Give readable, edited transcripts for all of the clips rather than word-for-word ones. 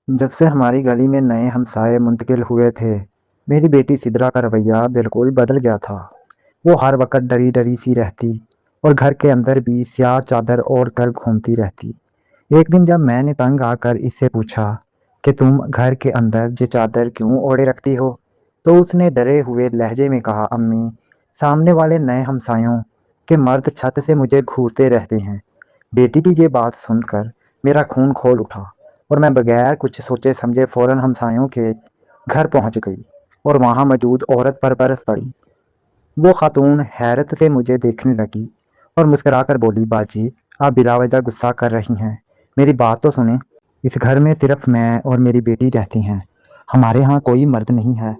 जब से हमारी गली में नए हमसाए मुंतकिल हुए थे, मेरी बेटी सिद्रा का रवैया बिल्कुल बदल गया था। वो हर वक्त डरी डरी सी रहती और घर के अंदर भी स्याह चादर ओढ़ कर घूमती रहती। एक दिन जब मैंने तंग आकर इससे पूछा कि तुम घर के अंदर ये चादर क्यों ओढ़े रखती हो, तो उसने डरे हुए लहजे में कहा, अम्मी, सामने वाले नए हमसायों के मर्द छत से मुझे घूरते रहते हैं। बेटी की ये बात सुनकर मेरा खून खोल उठा और मैं बगैर कुछ सोचे समझे फौरन हमसायों के घर पहुंच गई और वहां मौजूद औरत पर बरस पड़ी। वो खातून हैरत से मुझे देखने लगी और मुस्कुराकर बोली, बाजी, आप बिलावजह गुस्सा कर रही हैं। मेरी बात तो सुने। इस घर में सिर्फ मैं और मेरी बेटी रहती हैं। हमारे यहाँ कोई मर्द नहीं है।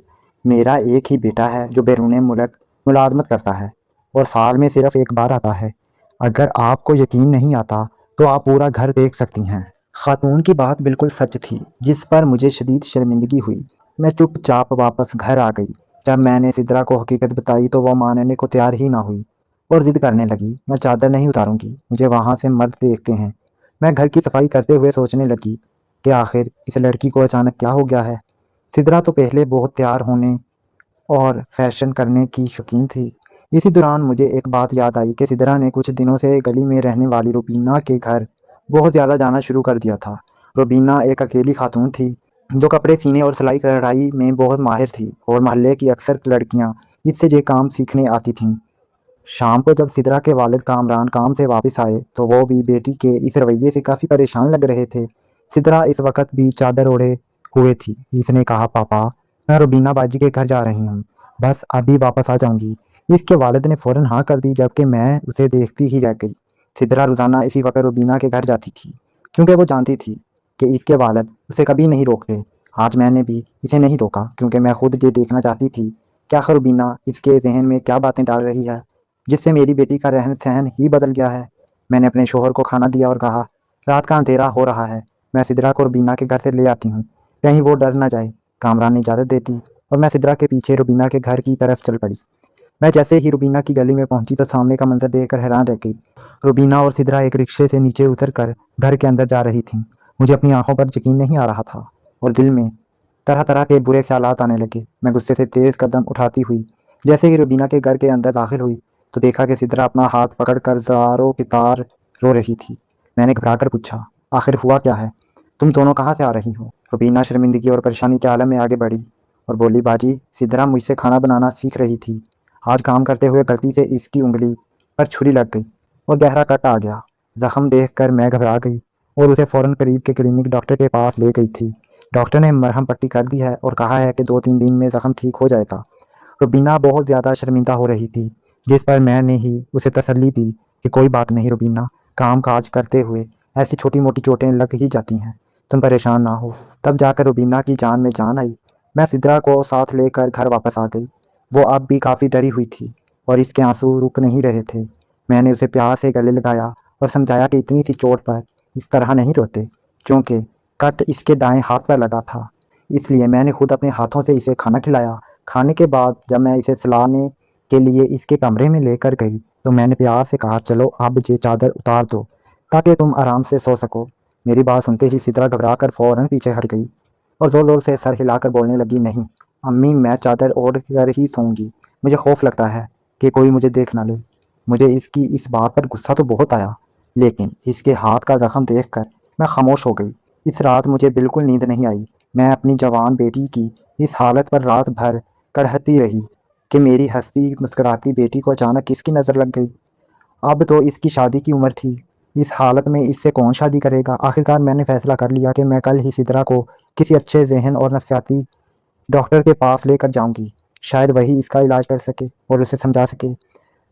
मेरा एक ही बेटा है जो बैरून मुल्क मुलाजमत करता है और साल में सिर्फ एक बार आता है। अगर आपको यकीन नहीं आता तो आप पूरा घर देख सकती हैं। खातून की बात बिल्कुल सच थी, जिस पर मुझे शदीद शर्मिंदगी हुई। मैं चुपचाप वापस घर आ गई। जब मैंने सिद्रा को हकीकत बताई तो वह मानने को तैयार ही ना हुई और जिद करने लगी, मैं चादर नहीं उतारूंगी, मुझे वहां से मर्द देखते हैं। मैं घर की सफाई करते हुए सोचने लगी कि आखिर इस लड़की को अचानक क्या हो गया है। सिद्रा तो पहले बहुत तैयार होने और फैशन करने की शौकीन थी। इसी दौरान मुझे एक बात याद आई कि सिद्रा ने कुछ दिनों से गली में रहने वाली रुबीना के घर बहुत ज़्यादा जाना शुरू कर दिया था। रुबीना एक अकेली खातून थी जो कपड़े सीने और सिलाई कढ़ाई में बहुत माहिर थी और मोहल्ले की अक्सर लड़कियां इससे ये काम सीखने आती थीं। शाम को जब सिद्रा के वालिद कामरान काम से वापस आए तो वो भी बेटी के इस रवैये से काफ़ी परेशान लग रहे थे। सिद्रा इस वक्त भी चादर ओढ़े हुए थी। इसने कहा, पापा, मैं रुबीना बाजी के घर जा रही हूँ, बस अभी वापस आ जाऊंगी। इसके वालिद ने फौरन हाँ कर दी, जबकि मैं उसे देखती ही रह गई। सिद्रा रोज़ाना इसी वक्त रुबीना के घर जाती थी क्योंकि वो जानती थी कि इसके वालिद उसे कभी नहीं रोकते। आज मैंने भी इसे नहीं रोका क्योंकि मैं खुद ये देखना चाहती थी कि आखिर रुबीना इसके जहन में क्या बातें डाल रही है जिससे मेरी बेटी का रहन सहन ही बदल गया है। मैंने अपने शोहर को खाना दिया और कहा, रात का अंधेरा हो रहा है, मैं सिद्रा को रुबीना के घर से ले आती हूँ, कहीं वो डर ना जाए। कामरान ने इजाज़त दे दी और मैं सिद्रा के पीछे रुबीना के घर की तरफ चल पड़ी। मैं जैसे ही रुबीना की गली में पहुंची तो सामने का मंजर देखकर हैरान रह गई। रुबीना और सिद्रा एक रिक्शे से नीचे उतर कर घर के अंदर जा रही थीं। मुझे अपनी आंखों पर यकीन नहीं आ रहा था और दिल में तरह तरह के बुरे ख्यालात आने लगे। मैं गुस्से से तेज कदम उठाती हुई जैसे ही रुबीना के घर के अंदर दाखिल हुई तो देखा कि सिद्रा अपना हाथ पकड़कर ज़ारों की तार रो रही थी। मैंने घबराकर पूछा, आखिर हुआ क्या है? तुम दोनों कहाँ से आ रही हो? रुबीना शर्मिंदगी और परेशानी के आलम में आगे बढ़ी और बोली, बाजी, सिद्रा मुझसे खाना बनाना सीख रही थी। आज काम करते हुए गलती से इसकी उंगली पर छुरी लग गई और गहरा कट आ गया। जख्म देखकर मैं घबरा गई और उसे फौरन करीब के क्लिनिक डॉक्टर के पास ले गई थी। डॉक्टर ने मरहम पट्टी कर दी है और कहा है कि 2-3 दिन में जख्म ठीक हो जाएगा। रुबीना बहुत ज़्यादा शर्मिंदा हो रही थी, जिस पर मैंने ही उसे तसल्ली दी कि कोई बात नहीं रुबीना, काम काज करते हुए ऐसी छोटी मोटी चोटें लग ही जाती हैं, तुम परेशान ना हो। तब जाकर रुबीना की जान में जान आई। मैं सिद्रा को साथ लेकर घर वापस आ गई। वो अब भी काफ़ी डरी हुई थी और इसके आंसू रुक नहीं रहे थे। मैंने उसे प्यार से गले लगाया और समझाया कि इतनी सी चोट पर इस तरह नहीं रोते, क्योंकि कट इसके दाएं हाथ पर लगा था। इसलिए मैंने खुद अपने हाथों से इसे खाना खिलाया। खाने के बाद जब मैं इसे सुलाने के लिए इसके कमरे में लेकर गई तो मैंने प्यार से कहा, चलो अब ये चादर उतार दो ताकि तुम आराम से सो सको। मेरी बात सुनते ही सिद्रा घबरा कर फौरन पीछे हट गई और ज़ोर ज़ोर से सर हिलाकर बोलने लगी, नहीं अम्मी, मैं चादर ओढ़ कर ही सोऊंगी। मुझे खौफ लगता है कि कोई मुझे देख ना ले। मुझे इसकी इस बात पर गुस्सा तो बहुत आया, लेकिन इसके हाथ का जख्म देखकर मैं खामोश हो गई। इस रात मुझे बिल्कुल नींद नहीं आई। मैं अपनी जवान बेटी की इस हालत पर रात भर कड़हती रही कि मेरी हंसती मुस्कुराती बेटी को अचानक किसकी नज़र लग गई। अब तो इसकी शादी की उम्र थी। इस हालत में इससे कौन शादी करेगा? आखिरकार मैंने फैसला कर लिया कि मैं कल ही सिद्रा को किसी अच्छे जहन और नफ्सियाती डॉक्टर के पास लेकर जाऊंगी। शायद वही इसका इलाज कर सके और उसे समझा सके।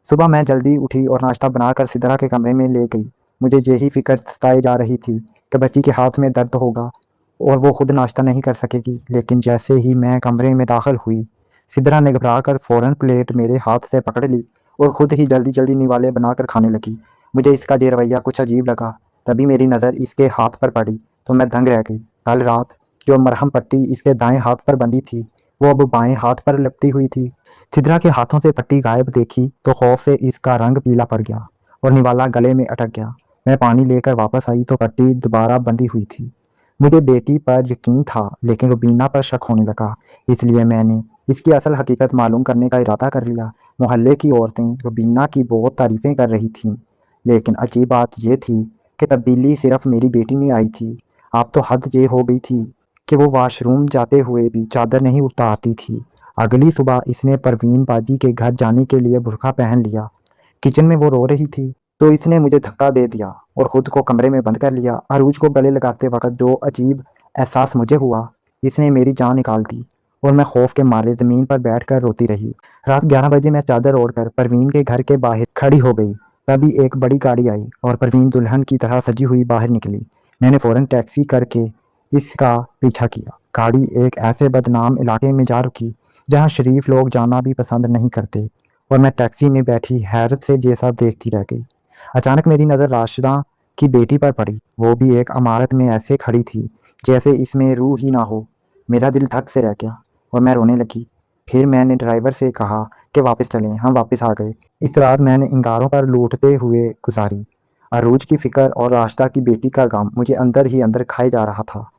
सुबह मैं जल्दी उठी और नाश्ता बनाकर सिद्रा के कमरे में ले गई। मुझे यही फिक्र सताई जा रही थी कि बच्ची के हाथ में दर्द होगा और वो खुद नाश्ता नहीं कर सकेगी। लेकिन जैसे ही मैं कमरे में दाखिल हुई, सिद्रा ने घबराकर फौरन प्लेट मेरे हाथ से पकड़ ली और खुद ही जल्दी जल्दी निवाले बनाकर खाने लगी। मुझे इसका ये रवैया कुछ अजीब लगा। तभी मेरी नज़र इसके हाथ पर पड़ी तो मैं दंग रह गई। कल रात जो मरहम पट्टी इसके दाएं हाथ पर बंधी थी वो अब बाएं हाथ पर लपटी हुई थी। सिद्रा के हाथों से पट्टी गायब देखी तो खौफ से इसका रंग पीला पड़ गया और निवाला गले में अटक गया। मैं पानी लेकर वापस आई तो पट्टी दोबारा बंधी हुई थी। मुझे बेटी पर यकीन था, लेकिन रुबीना पर शक होने लगा। इसलिए मैंने इसकी असल हकीकत मालूम करने का इरादा कर लिया। मोहल्ले की औरतें रुबीना की बहुत तारीफ़ें कर रही थीं, लेकिन अजीब बात यह थी कि तब्दीली सिर्फ मेरी बेटी में आई थी। अब तो हद ये हो गई थी कि वो वॉशरूम जाते हुए भी चादर नहीं उतारती थी। अगली सुबह इसने परवीन बाजी के घर जाने के लिए बुर्का पहन लिया। किचन में वो रो रही थी तो इसने मुझे धक्का दे दिया और खुद को कमरे में बंद कर लिया। अरूज को गले लगाते वक्त जो अजीब एहसास मुझे हुआ, इसने मेरी जान निकाल दी और मैं खौफ के मारे ज़मीन पर बैठकर रोती रही। रात 11 बजे मैं चादर ओढ़कर परवीन के घर के बाहर खड़ी हो गई। तभी एक बड़ी गाड़ी आई और परवीन दुल्हन की तरह सजी हुई बाहर निकली। मैंने फ़ौरन टैक्सी करके इसका पीछा किया। गाड़ी एक ऐसे बदनाम इलाके में जा रुकी जहाँ शरीफ लोग जाना भी पसंद नहीं करते और मैं टैक्सी में बैठी हैरत से ये सब देखती रह गई। अचानक मेरी नज़र राशिदा की बेटी पर पड़ी। वो भी एक इमारत में ऐसे खड़ी थी जैसे इसमें रूह ही ना हो। मेरा दिल धक से रह गया और मैं रोने लगी। फिर मैंने ड्राइवर से कहा कि वापस चलें। हम वापस आ गए। इस रात मैंने इंगारों पर लूटते हुए गुजारी। अरूज की फिक्र और राशिदा की बेटी का गम मुझे अंदर ही अंदर खाए जा रहा था।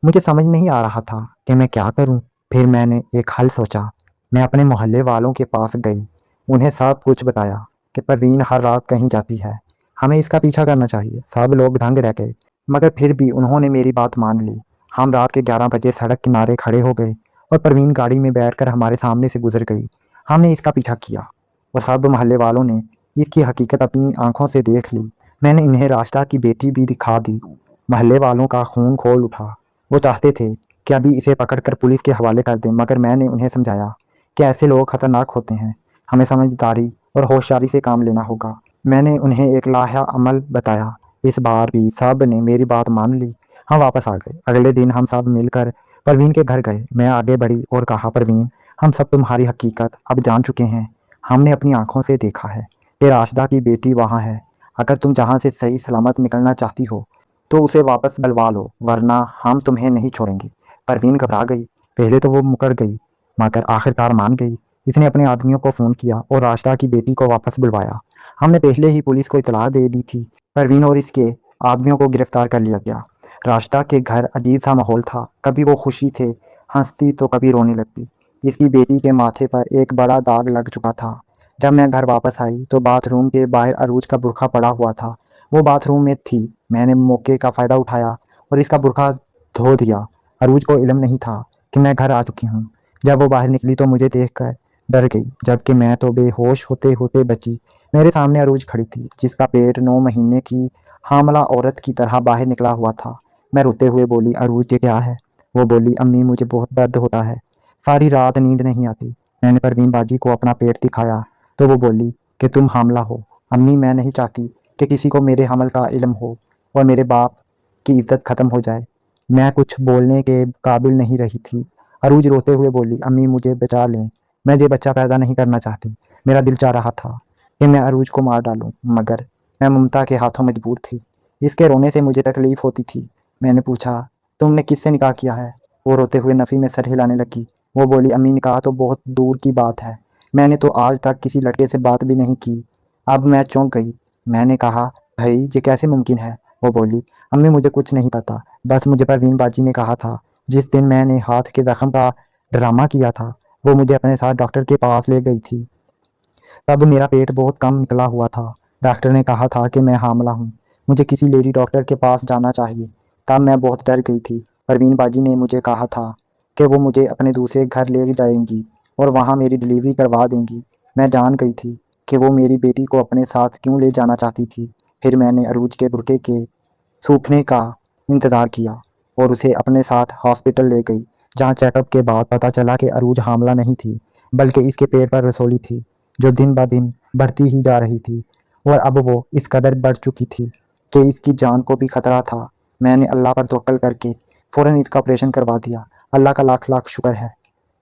मुझे समझ नहीं आ रहा था कि मैं क्या करूं। फिर मैंने एक हल सोचा। मैं अपने मोहल्ले वालों के पास गई, उन्हें सब कुछ बताया कि परवीन हर रात कहीं जाती है, हमें इसका पीछा करना चाहिए। सब लोग दंग रह गए, मगर फिर भी उन्होंने मेरी बात मान ली। हम रात के 11 बजे सड़क किनारे खड़े हो गए और परवीन गाड़ी में बैठकर हमारे सामने से गुजर गई। हमने इसका पीछा किया और सब मोहल्ले वालों ने इसकी हकीकत अपनी आंखों से देख ली। मैंने इन्हें रास्ता की बेटी भी दिखा दी। मोहल्ले वालों का खून खोल उठा। वो चाहते थे कि अभी इसे पकड़कर पुलिस के हवाले कर दें, मगर मैंने उन्हें समझाया कि ऐसे लोग खतरनाक होते हैं, हमें समझदारी और होशियारी से काम लेना होगा। मैंने उन्हें एक लाहा अमल बताया। इस बार भी सब ने मेरी बात मान ली। हम वापस आ गए। अगले दिन हम सब मिलकर परवीन के घर गए। मैं आगे बढ़ी और कहा, परवीन, हम सब तुम्हारी हकीकत अब जान चुके हैं। हमने अपनी आंखों से देखा है कि राशिदा की बेटी वहाँ है। अगर तुम जहाँ से सही सलामत निकलना चाहती हो तो उसे वापस बुलवा लो, वरना हम तुम्हें नहीं छोड़ेंगे। परवीन घबरा गई। पहले तो वो मुकर गई, मगर आखिरकार मान गई। इसने अपने आदमियों को फ़ोन किया और राशिदा की बेटी को वापस बुलवाया। हमने पहले ही पुलिस को इतला दे दी थी। परवीन और इसके आदमियों को गिरफ्तार कर लिया गया। राशिदा के घर अजीब सा माहौल था। कभी वो खुशी से हंसती तो कभी रोने लगती। इसकी बेटी के माथे पर एक बड़ा दाग लग चुका था। जब मैं घर वापस आई तो बाथरूम के बाहर अरूज का बुर्का पड़ा हुआ था। वो बाथरूम में थी। मैंने मौके का फ़ायदा उठाया और इसका बुर्का धो दिया। अरूज को इल्म नहीं था कि मैं घर आ चुकी हूँ। जब वो बाहर निकली तो मुझे देखकर डर गई, जबकि मैं तो बेहोश होते होते बची। मेरे सामने अरूज खड़ी थी, जिसका पेट 9 महीने की हामला औरत की तरह बाहर निकला हुआ था। मैं रोते हुए बोली, अरूज ये क्या है? वो बोली, अम्मी मुझे बहुत दर्द होता है, सारी रात नींद नहीं आती। मैंने परवीन बाजी को अपना पेट दिखाया तो वो बोली कि तुम हामला हो। अम्मी, मैं नहीं चाहती कि किसी को मेरे हमल का इल्म हो और मेरे बाप की इज्जत ख़त्म हो जाए। मैं कुछ बोलने के काबिल नहीं रही थी। अरूज रोते हुए बोली, अम्मी मुझे बचा लें, मैं ये बच्चा पैदा नहीं करना चाहती। मेरा दिल चाह रहा था कि मैं अरूज को मार डालूं, मगर मैं ममता के हाथों मजबूर थी। इसके रोने से मुझे तकलीफ़ होती थी। मैंने पूछा, तुमने किससे निकाह किया है? वो रोते हुए नफ़ी में सर हिलाने लगी। वो बोली, अम्मी निकाह तो बहुत दूर की बात है, मैंने तो आज तक किसी लड़के से बात भी नहीं की। अब मैं चौंक गई। मैंने कहा, भाई ये कैसे मुमकिन है? वो बोली, अम्मी मुझे कुछ नहीं पता, बस मुझे परवीन बाजी ने कहा था। जिस दिन मैंने हाथ के जख्म का ड्रामा किया था, वो मुझे अपने साथ डॉक्टर के पास ले गई थी। तब मेरा पेट बहुत कम निकला हुआ था। डॉक्टर ने कहा था कि मैं हामला हूँ, मुझे किसी लेडी डॉक्टर के पास जाना चाहिए। तब मैं बहुत डर गई थी। परवीन बाजी ने मुझे कहा था कि वो मुझे अपने दूसरे घर ले जाएंगी और वहाँ मेरी डिलीवरी करवा देंगी। मैं जान गई थी कि वो मेरी बेटी को अपने साथ क्यों ले जाना चाहती थी। फिर मैंने अरूज के बुर्के के सूखने का इंतज़ार किया और उसे अपने साथ हॉस्पिटल ले गई, जहाँ चेकअप के बाद पता चला कि अरूज हामला नहीं थी, बल्कि इसके पेट पर रसोली थी, जो दिन ब दिन बढ़ती ही जा रही थी और अब वो इस कदर बढ़ चुकी थी कि इसकी जान को भी खतरा था। मैंने अल्लाह पर तवक्कल करके फ़ौरन इसका ऑपरेशन करवा दिया। अल्लाह का लाख लाख शुक्र है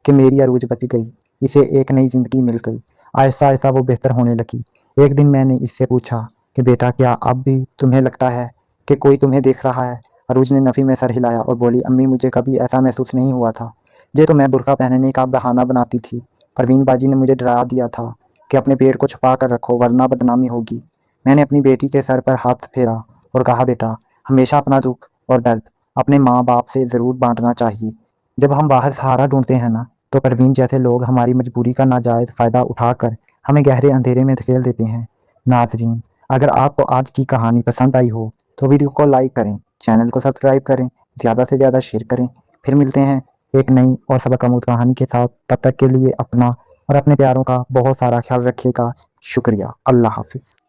कि मेरी अरूज बच गई, इसे एक नई ज़िंदगी मिल गई। आहिस्ता आहिस्ता वो बेहतर होने लगी। एक दिन मैंने इससे पूछा कि बेटा, क्या अब भी तुम्हें लगता है कि कोई तुम्हें देख रहा है? अरूज ने नफ़ी में सर हिलाया और बोली, अम्मी मुझे कभी ऐसा महसूस नहीं हुआ था। ये तो मैं बुर्का पहनने का बहाना बनाती थी। परवीन बाजी ने मुझे डरा दिया था कि अपने पेट को छुपा कर रखो, वरना बदनामी होगी। मैंने अपनी बेटी के सर पर हाथ फेरा और कहा, बेटा, हमेशा अपना दुख और दर्द अपने माँ बाप से ज़रूर बांटना चाहिए। जब हम बाहर सहारा ढूंढते हैं ना, तो परवीन जैसे लोग हमारी मजबूरी का नाजायज़ फ़ायदा उठाकर हमें गहरे अंधेरे में धकेल देते हैं। नाज़रीन, अगर आपको आज की कहानी पसंद आई हो तो वीडियो को लाइक करें, चैनल को सब्सक्राइब करें, ज़्यादा से ज़्यादा शेयर करें। फिर मिलते हैं एक नई और सबक आमूज कहानी के साथ। तब तक के लिए अपना और अपने प्यारों का बहुत सारा ख्याल रखिएगा। शुक्रिया। अल्लाह हाफिज़।